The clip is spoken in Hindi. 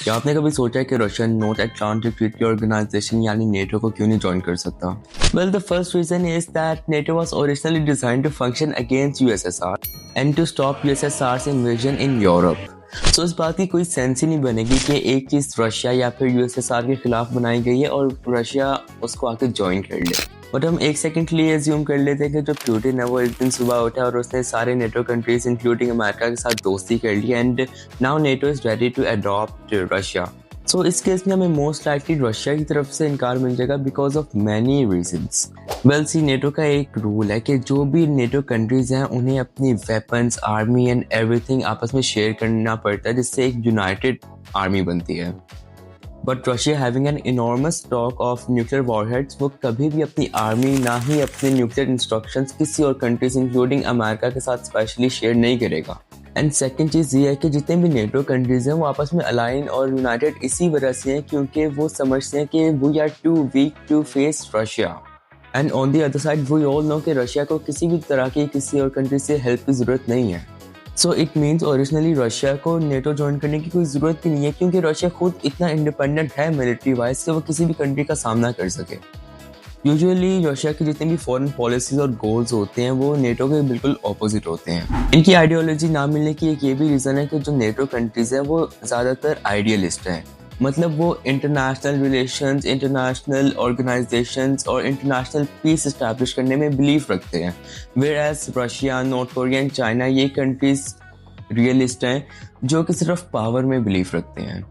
क्या आपने कभी सोचा है कि Russia North Atlantic Treaty Organization यानी नेटो को क्यों नहीं ज्वाइन कर सकता? Well, the first reason is that NATO was originally designed to function against USSR and to stop USSR's invasion in Europe. So इस बात की कोई सेंस ही नहीं बनेगी कि एक चीज रशिया या फिर यूएसएसआर के खिलाफ बनाई गई है और रशिया उसको आके ज्वाइन कर ले। बट हम एक सेकंड के लिए एज्यूम कर लेते हैं कि जो पुतिन है वो एक दिन सुबह उठा और उसने सारे नेटो कंट्रीज इंक्लूडिंग अमेरिका के साथ दोस्ती कर ली and now NATO is ready to adopt Russia. So इस केस में हमें मोस्ट लाइकली रशिया की तरफ से इनकार मिल जाएगा because of many reasons. Well see, NATO का एक रूल है कि जो भी नेटो कंट्रीज हैं उन्हें अपनी वेपन्स, आर्मी एंड एवरीथिंग आपस में शेयर करना पड़ता है जिससे एक यूनाइटेड आर्मी बनती है। But Russia having an enormous stock of nuclear warheads, वो कभी भी अपनी आर्मी ना ही अपने न्यूक्लियर इंस्ट्रक्शंस किसी और कंट्रीज इंक्लूडिंग अमेरिका के साथ स्पेशली शेयर नहीं करेगा। एंड सेकंड चीज़ ये है कि जितने भी नेटो कंट्रीज हैं वो आपस में अलाइन और यूनाइटेड इसी वजह से हैं क्योंकि वो समझते हैं कि we are too weak to face Russia. And on the other side we all know कि रशिया को किसी भी तरह की किसी और कंट्री से हेल्प की ज़रूरत नहीं है। So it means originally Russia को नेटो ज्वाइन करने की कोई ज़रूरत भी नहीं है क्योंकि रशिया खुद इतना इंडिपेंडेंट है मिलिट्री वाइज कि वो किसी भी कंट्री का सामना कर सके। यूजुअली रशिया की जितनी भी फॉरेन पॉलिसीज और गोल्स होते हैं वो नेटो के बिल्कुल ऑपोजिट होते हैं। इनकी आइडियोलॉजी ना मिलने की एक ये भी रीज़न है कि जो नेटो कंट्रीज हैं वो ज़्यादातर आइडियलिस्ट हैं। मतलब वो इंटरनेशनल रिलेशंस, इंटरनेशनल ऑर्गेनाइजेशंस और इंटरनेशनल पीस इस्टेब्लिश करने में बिलीव रखते हैं। Whereas Russia, North Korea and China ये कंट्रीज रियलिस्ट हैं जो कि सिर्फ पावर में बिलीव रखते हैं।